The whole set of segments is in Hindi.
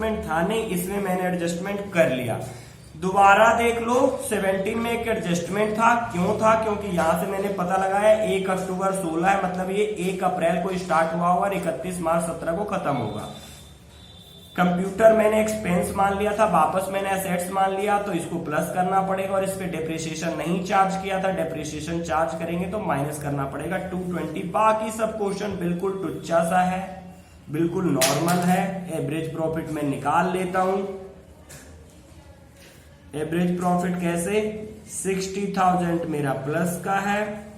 था नहीं, इसमें मैंने एडजस्टमेंट कर लिया। दोबारा देख लो 17 में एक एडजस्टमेंट था, क्यों था? क्योंकि यहां से मैंने पता लगाया 1 अक्टूबर 16 है, मतलब ये 1 अप्रैल को स्टार्ट हुआ होगा और 31 मार्च 17 को खत्म होगा। कंप्यूटर मैंने एक्सपेंस मान लिया था, वापस मैंने एसेट्स मान लिया, तो इसको प्लस करना पड़ेगा और इस पे डेप्रिसिएशन नहीं चार्ज किया था, डेप्रिसिएशन चार्ज करेंगे तो माइनस करना पड़ेगा 220। बाकी सब क्वेश्चन बिल्कुल टुच्चा सा है, बिल्कुल नॉर्मल है। एवरेज प्रॉफिट में निकाल लेता हूं। एवरेज प्रॉफिट कैसे? 60,000 मेरा प्लस का है,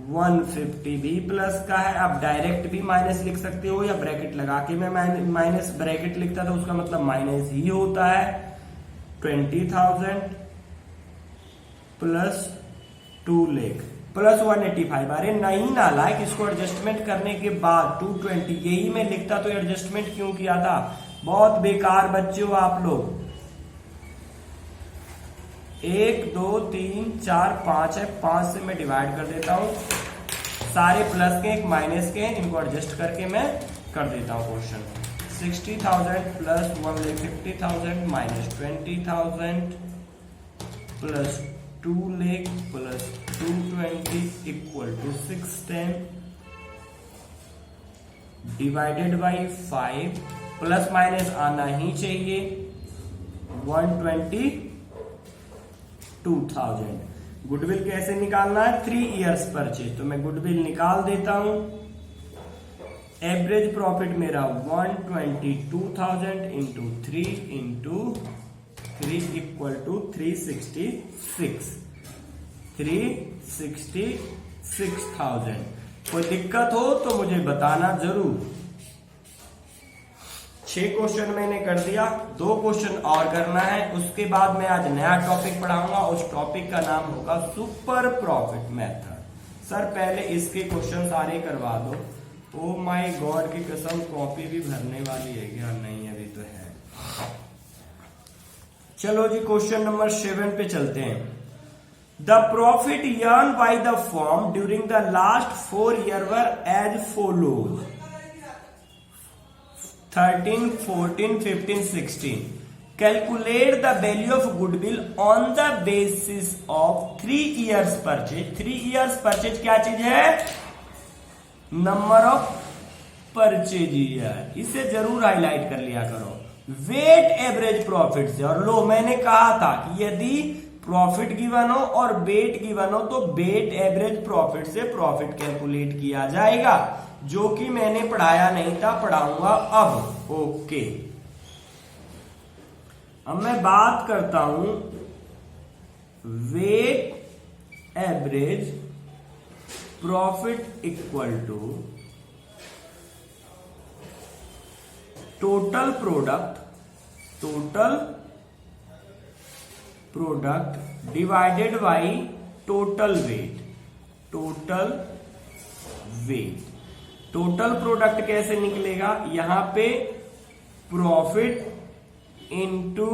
150 भी प्लस का है। अब डायरेक्ट भी माइनस लिख सकते हो या ब्रैकेट लगा के मैं माइनस ब्रैकेट लिखता तो उसका मतलब माइनस ही होता है। 20,000 प्लस 2 लाख प्लस 185। अरे नहीं नालायक, इसको एडजस्टमेंट करने के बाद 220 यही मैं लिखता तो एडजस्टमेंट क्यों किया था? बहुत बेकार बच्चे हो आप लोग। 1 2 3 4 5 है, 5 से मैं डिवाइड कर देता हूं। सारे प्लस के एक माइनस के, इनको एडजस्ट करके मैं कर देता हूं question. 60,000 plus 1,50,000 minus 20,000 plus 2 lakh plus 220 equal to 610 divided by 5, plus minus आना ही चाहिए। 122,000। गुडविल कैसे निकालना है? 3 इयर्स परचेज, तो मैं गुडविल निकाल देता हूं। एवरेज प्रॉफिट मेरा 122,000 इंटू 3 इक्वल टू 366। 366,000। कोई दिक्कत हो तो मुझे बताना जरूर। 6 क्वेश्चन मैंने कर दिया, 2 क्वेश्चन और करना है, उसके बाद मैं आज नया टॉपिक पढ़ाऊंगा। उस टॉपिक का नाम होगा सुपर प्रॉफिट मेथड। सर पहले इसके क्वेश्चन सारे करवा दो। ओ माय गॉड की कसम, कॉपी भी भरने वाली है क्या? नहीं अभी तो है। चलो जी क्वेश्चन नंबर 7 पे चलते हैं। The profit earn by the firm during the last 4 year were as follows. 13, 14, 15, 16. Calculate the value of goodwill on the basis of 3 years purchase. 3 years purchase क्या चीज है? Number of purchase year. इसे जरूर हाईलाइट कर लिया करो। वेट एवरेज प्रॉफिट से, और लो मैंने कहा था कि यदि प्रॉफिट गिवन हो और वेट गिवन हो तो वेट एवरेज प्रॉफिट से प्रॉफिट कैलकुलेट किया जाएगा, जो कि मैंने पढ़ाया नहीं था, पढ़ाऊंगा अब। ओके, अब मैं बात करता हूं weight average profit equal to total product divided by total weight. Total product कैसे निकलेगा? यहां पे profit into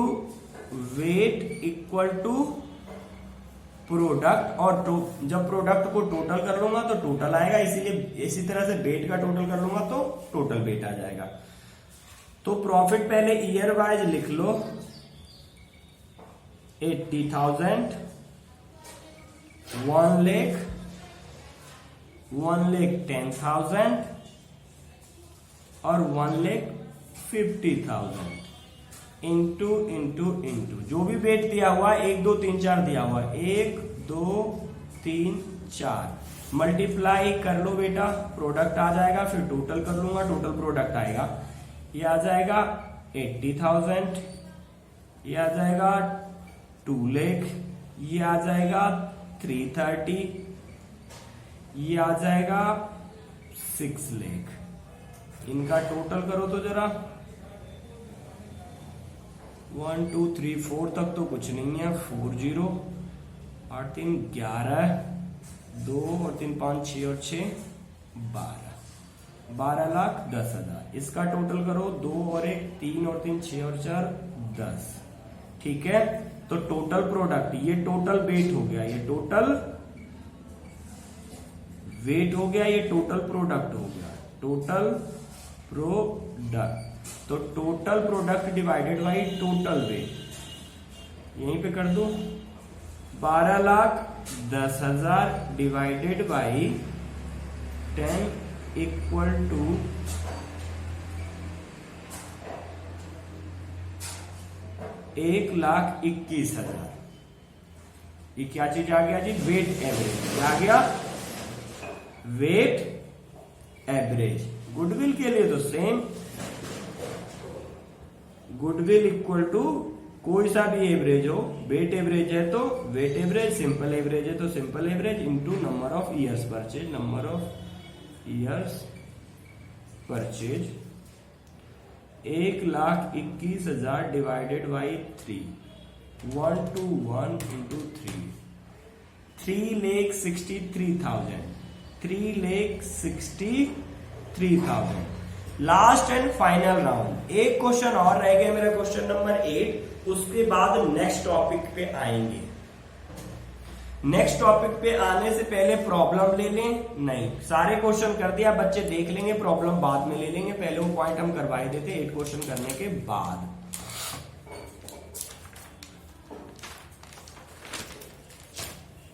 weight equal to product, और जब प्रोडक्ट को टोटल कर लूंगा तो टोटल आएगा, इसीलिए इसी तरह से वेट का टोटल कर लूंगा तो टोटल वेट आ जाएगा। तो प्रॉफिट पहले ईयर वाइज लिख लो। 80,000, 1,10,000 और 1,50,000 इंटू जो भी वेट दिया हुआ 1 2 3 4 दिया हुआ 1 2 3 4 मल्टीप्लाई कर लो बेटा, प्रोडक्ट आ जाएगा, फिर टोटल कर लूंगा, टोटल प्रोडक्ट आएगा, ये आ जाएगा 80,000, ये आ जाएगा 2 लाख, ये आ जाएगा 330, ये आ जाएगा 6 लाख। इनका टोटल करो तो जरा। 1 2 3 4 तक तो कुछ नहीं है, 4 0 8 3 11, 2 और 3 5 6 और 6 12,10,000। इसका टोटल करो, 2 और 1 3 और 3 6 और 4 10। ठीक है, तो टोटल प्रोडक्ट, ये टोटल वेट हो गया, ये टोटल वेट हो गया, ये टोटल प्रोडक्ट हो गया, टोटल प्रोडक्ट। तो total product divided by total wait, यहीं पे कर दो 12,10,000 डिवाइडेड बाई 10 इक्वल टू 1,21,000। ये क्या चीज आ गया जी? Wait average. क्या आ गया? Wait average. गुडविल के लिए तो सेम, गुडविल इक्वल टू कोई सा भी एवरेज हो, वेट एवरेज है तो वेट एवरेज, सिंपल एवरेज है तो simple average into number of years purchase, number of years purchase 1,21,000 divided by 3, 1 to 1 into 3, 3,63,000, 3,63,000। Last and final round. एक क्वेश्चन और रह गया मेरा, क्वेश्चन नंबर 8। उसके बाद नेक्स्ट टॉपिक पे आएंगे। नेक्स्ट टॉपिक पे आने से पहले प्रॉब्लम ले लें? नहीं, सारे क्वेश्चन कर दिया, बच्चे देख लेंगे, प्रॉब्लम बाद में ले लेंगे। पहले वो पॉइंट हम करवाए देते 8 क्वेश्चन करने के बाद।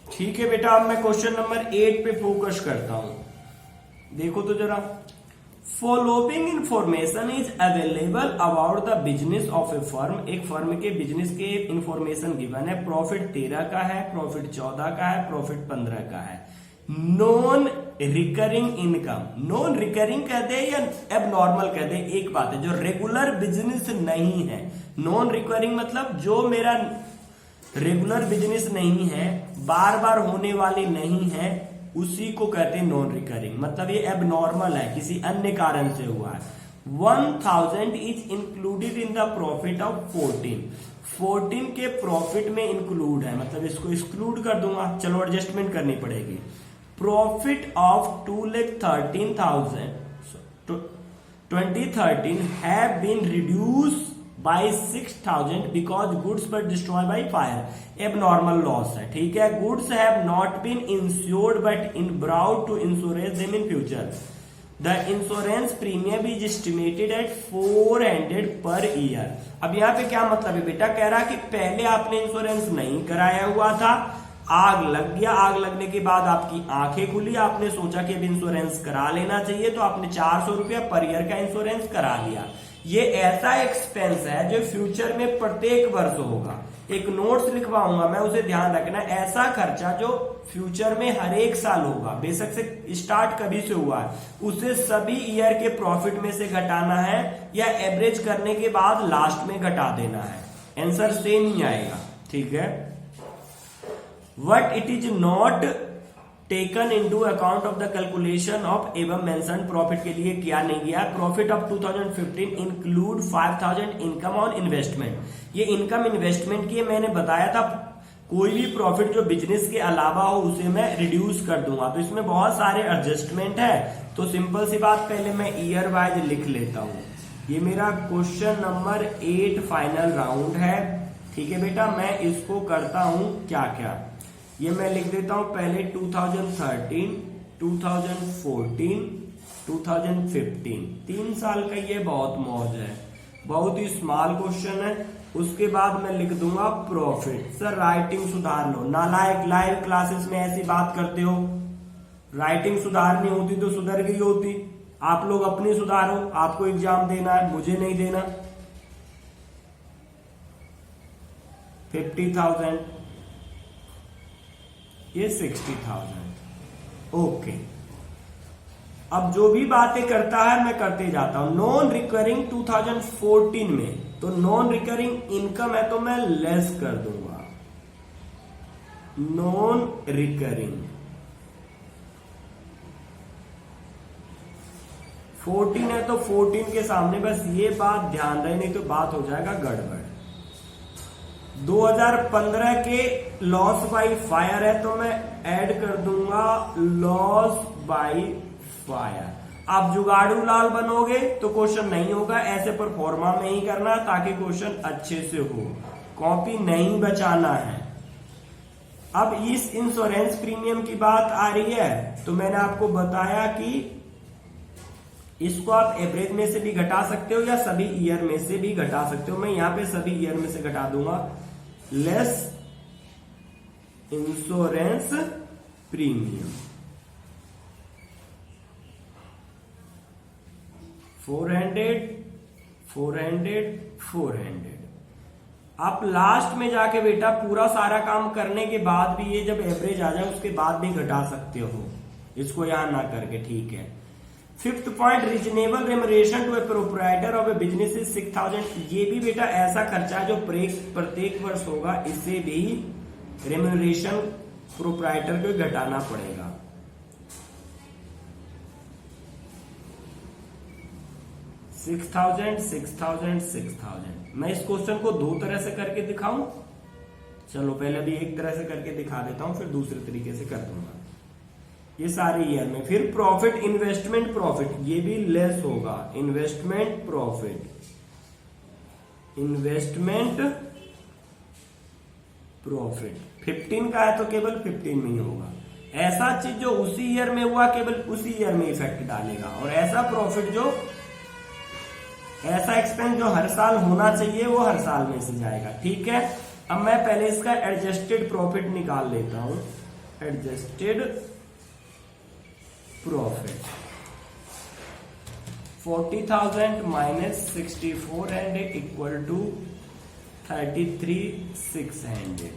ठीक है बेटा, अब मैं क्वेश्चन नंबर 8 पे फोकस करता हूं। देखो तो जरा, following information is available about the business of A firm. एक फर्म के बिजनेस के इंफॉर्मेशन गिवन है। प्रॉफिट 13 का है, प्रॉफिट 14 का है, प्रॉफिट 15 का है। Non recurring income, non recurring कह दे या एबनॉर्मल कह दे, एक बात है, जो रेगुलर बिजनेस नहीं है। नॉन रिकरिंग मतलब जो मेरा रेगुलर बिजनेस नहीं है, बार बार होने वाली नहीं है, उसी को कहते हैं नॉन रिकरिंग। मतलब ये एबनॉर्मल है, किसी अन्य कारण से हुआ है। 1,000 is included in the profit of 14 के प्रॉफिट में इंक्लूड है, मतलब इसको एक्सक्लूड कर दूंगा। चलो एडजस्टमेंट करनी पड़ेगी। Profit of 2,13,000 2013 have been reduce by 6,000 because goods were destroyed by fire. Abnormal loss है, ठीक है। Goods have not been insured but in brought to insurance them in future. The insurance premium is estimated at 400 per year. अब यहाँ पे क्या मतलब है बेटा? कह रहा कि पहले आपने इंश्योरेंस नहीं कराया हुआ था, आग लग गया, आग लगने के बाद आपकी आंखें खुली, आपने सोचा कि अब इंश्योरेंस करा लेना चाहिए, तो आपने 400 रुपया पर ईयर का इंश्योरेंस करा लिया। ये ऐसा एक्सपेंस है जो फ्यूचर में प्रत्येक वर्ष होगा। एक नोट्स लिखवाऊंगा मैं, उसे ध्यान रखना। ऐसा खर्चा जो फ्यूचर में हर एक साल होगा, बेशक से स्टार्ट कभी से हुआ है, उसे सभी ईयर के प्रॉफिट में से घटाना है या एवरेज करने के बाद लास्ट में घटा देना है। आंसर सेम ही आएगा, ठीक है। What it is not taken into account of the calculation of above mentioned profit के लिए क्या नहीं गया? Profit of 2015 include 5,000 income on investment। ये इनकम इन्वेस्टमेंट की मैंने बताया था, कोई भी प्रॉफिट जो बिजनेस के अलावा हो उसे मैं रिड्यूस कर दूंगा। तो इसमें बहुत सारे एडजस्टमेंट है, तो सिंपल सी बात, पहले मैं ईयर वाइज लिख लेता हूं। ये मेरा क्वेश्चन नंबर 8 फाइनल राउंड है, ठीक है बेटा। मैं इसको करता हूं क्या क्या, ये मैं लिख देता हूं पहले 2013, 2014, 2015, 3 साल का। ये बहुत मौज है, बहुत ही स्मॉल क्वेश्चन है। उसके बाद मैं लिख दूंगा प्रॉफिट। सर राइटिंग सुधार लो, नालायक, लाइव क्लासेस में ऐसी बात करते हो। राइटिंग सुधारनी होती तो सुधर गई होती। आप लोग अपनी सुधारो, आपको एग्जाम देना है, मुझे नहीं देना। 50,000, ये 60,000। ओके, अब जो भी बातें करता है मैं करते जाता हूं। नॉन रिकरिंग 2014 में, तो नॉन रिकरिंग इनकम है तो मैं लेस कर दूंगा। नॉन रिकरिंग 14 है तो 14 के सामने बस ये बात ध्यान रहे, नहीं तो बात हो जाएगा गड़बड़। 2015 के लॉस बाई फायर है तो मैं ऐड कर दूंगा लॉस बाई फायर। आप जुगाड़ू लाल बनोगे तो क्वेश्चन नहीं होगा, ऐसे परफॉर्मा में ही करना ताकि क्वेश्चन अच्छे से हो, कॉपी नहीं बचाना है। अब इस इंश्योरेंस प्रीमियम की बात आ रही है, तो मैंने आपको बताया कि इसको आप एवरेज में से भी घटा सकते हो या सभी ईयर में से भी घटा सकते हो। मैं यहां पे सभी ईयर में से घटा दूंगा। Less insurance premium 400। आप लास्ट में जाके बेटा पूरा सारा काम करने के बाद भी ये जब एवरेज आ जाए उसके बाद भी घटा सकते हो, इसको यहां ना करके, ठीक है। Fifth point, reasonable remuneration to a proprietor of a business is 6000। ये भी बेटा ऐसा खर्चा जो प्रत्येक वर्ष होगा, इसे भी रेमुनरेशन प्रोप्राइटर को घटाना पड़ेगा। $6,000। मैं इस क्वेश्चन को दो तरह से करके दिखाऊं। चलो पहले भी एक तरह से करके दिखा देता हूं, फिर दूसरे तरीके से कर दूंगा। ये सारे ईयर में। फिर प्रॉफिट, इन्वेस्टमेंट प्रॉफिट, ये भी लेस होगा। इन्वेस्टमेंट प्रॉफिट, इन्वेस्टमेंट प्रॉफिट 15 का है तो केवल 15 में ही होगा। ऐसा चीज जो उसी ईयर में हुआ केवल उसी ईयर में इफेक्ट डालेगा, और ऐसा प्रॉफिट जो, ऐसा एक्सपेंस जो हर साल होना चाहिए वो हर साल में से जाएगा, ठीक है। अब मैं पहले इसका एडजस्टेड प्रॉफिट निकाल लेता हूं। Adjusted profit 40,000 minus 6400 equal to 33,600,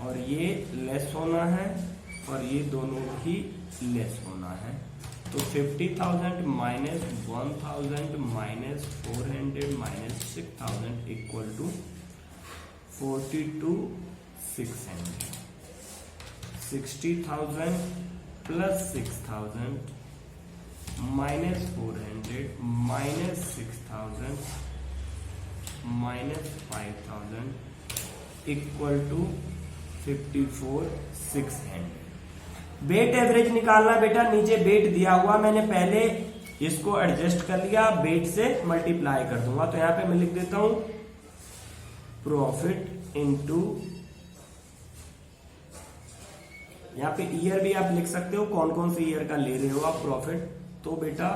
और ये लेस होना है और ये दोनों ही लेस होना है। तो 50,000 minus 1,000 minus 400 minus 6,000 equal to 42,600। 60,000 plus 6,000 minus 400 minus 6,000 minus 5,000 equal to 54,600। Weight average निकालना बेटा, नीचे वेट दिया हुआ, मैंने पहले इसको एडजस्ट कर लिया, वेट से मल्टीप्लाई कर दूंगा। तो यहां पे मैं लिख देता हूं प्रॉफिट इनटू, यहां पे ईयर भी आप लिख सकते हो, कौन कौन से ईयर का ले रहे हो आप प्रॉफिट। तो बेटा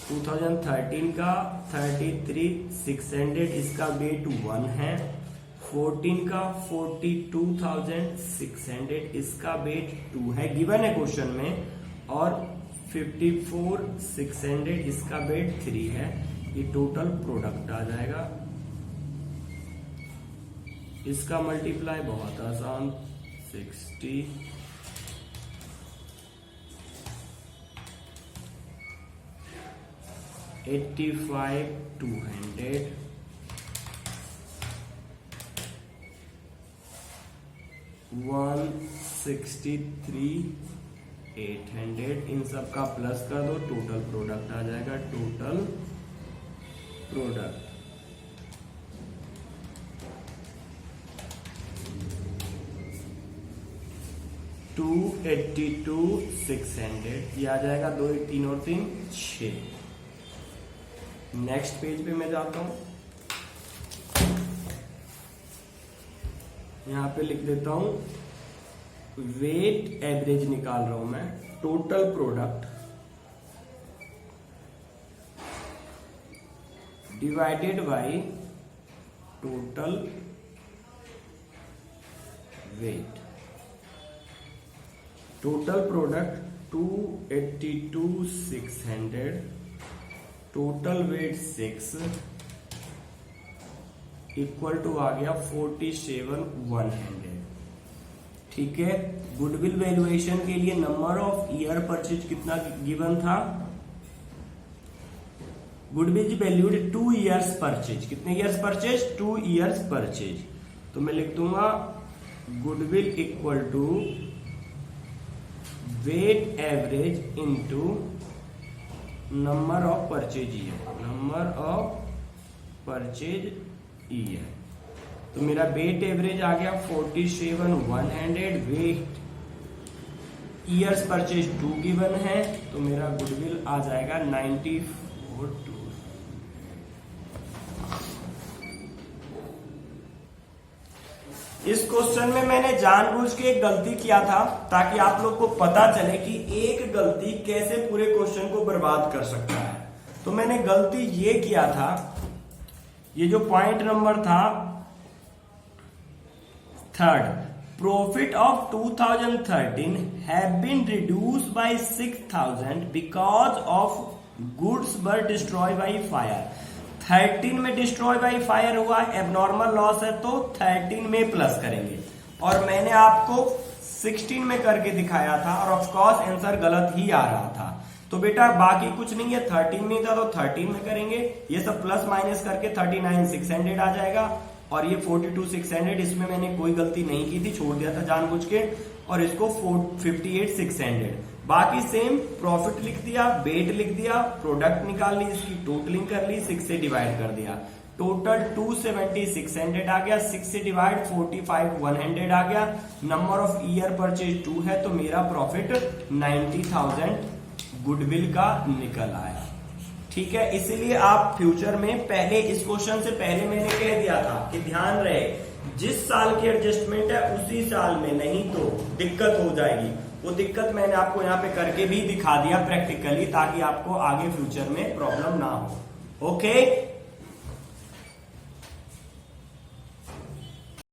2013 का 33,600, इसका वेट 1 है। 14 का 42,600, इसका वेट 2 है, गिवन है क्वेश्चन में। और 54,600, इसका वेट 3 है। ये टोटल प्रोडक्ट आ जाएगा। इसका मल्टीप्लाई बहुत आसान, 60 85,200 163,800, इन सब का प्लस कर दो, टोटल प्रोडक्ट आ जाएगा। टोटल प्रोडक्ट 282,600, ये आ जाएगा। 2 1 3 और 3 6। नेक्स्ट पेज पे मैं जाता हूं, यहां पे लिख देता हूं वेट एवरेज निकाल रहा हूं मैं। Total product divided by total weight. Total product 282,600, total weight 6 equal to आ गया 47,100, ठीक है। गुडविल वैल्यूएशन के लिए नंबर ऑफ ईयर परचेज कितना गिवन था? Goodwill valued 2 years purchase. कितने इयर्स परचेज? 2 years purchase. तो मैं लिख दूंगा goodwill equal to weight average into number of purchase year, number of purchase year. तो मेरा वेट एवरेज आ गया 47,100, वेट ईयर्स परचेज 2 गिवन है, तो मेरा गुडविल आ जाएगा 94,200। इस क्वेश्चन में मैंने जानबूझ के एक गलती किया था ताकि आप लोग को पता चले कि एक गलती कैसे पूरे क्वेश्चन को बर्बाद कर सकता है। तो मैंने गलती ये किया था, ये जो पॉइंट नंबर था third, profit of 2013 have been reduced by 6000 because of goods were destroy by fire. 13 में डिस्ट्रॉय बाय फायर हुआ, एबनॉर्मल लॉस है तो 13 में प्लस करेंगे और मैंने आपको 16 में करके दिखाया था और ऑफ कोर्स आंसर गलत ही आ रहा था। तो बेटा बाकी कुछ नहीं है, 13 में था तो 13 में करेंगे, ये सब प्लस माइनस करके 39,600 आ जाएगा और ये 42,600, इसमें मैंने कोई गलती नहीं की थी, छोड़ दिया था जानबूझ के, और इसको 58,600। बाकी सेम, प्रॉफिट लिख दिया, वेट लिख दिया, प्रोडक्ट निकाल ली, इसकी टोटलिंग कर ली, 6 से डिवाइड कर दिया, टोटल 270,600 आ गया, 6 से डिवाइड 45,100 आ गया, नंबर ऑफ ईयर परचेज 2 है तो मेरा प्रॉफिट 90,000 गुडविल का निकल आया। ठीक है, इसलिए आप फ्यूचर में पहले इस क्वेश्चन से पहले मैंने कह दिया था कि ध्यान रहे जिस साल की एडजस्टमेंट है उसी साल में, नहीं तो दिक्कत हो जाएगी। वो दिक्कत मैंने आपको यहाँ पे करके भी दिखा दिया प्रैक्टिकली ताकि आपको आगे फ्यूचर में प्रॉब्लम ना हो। ओके।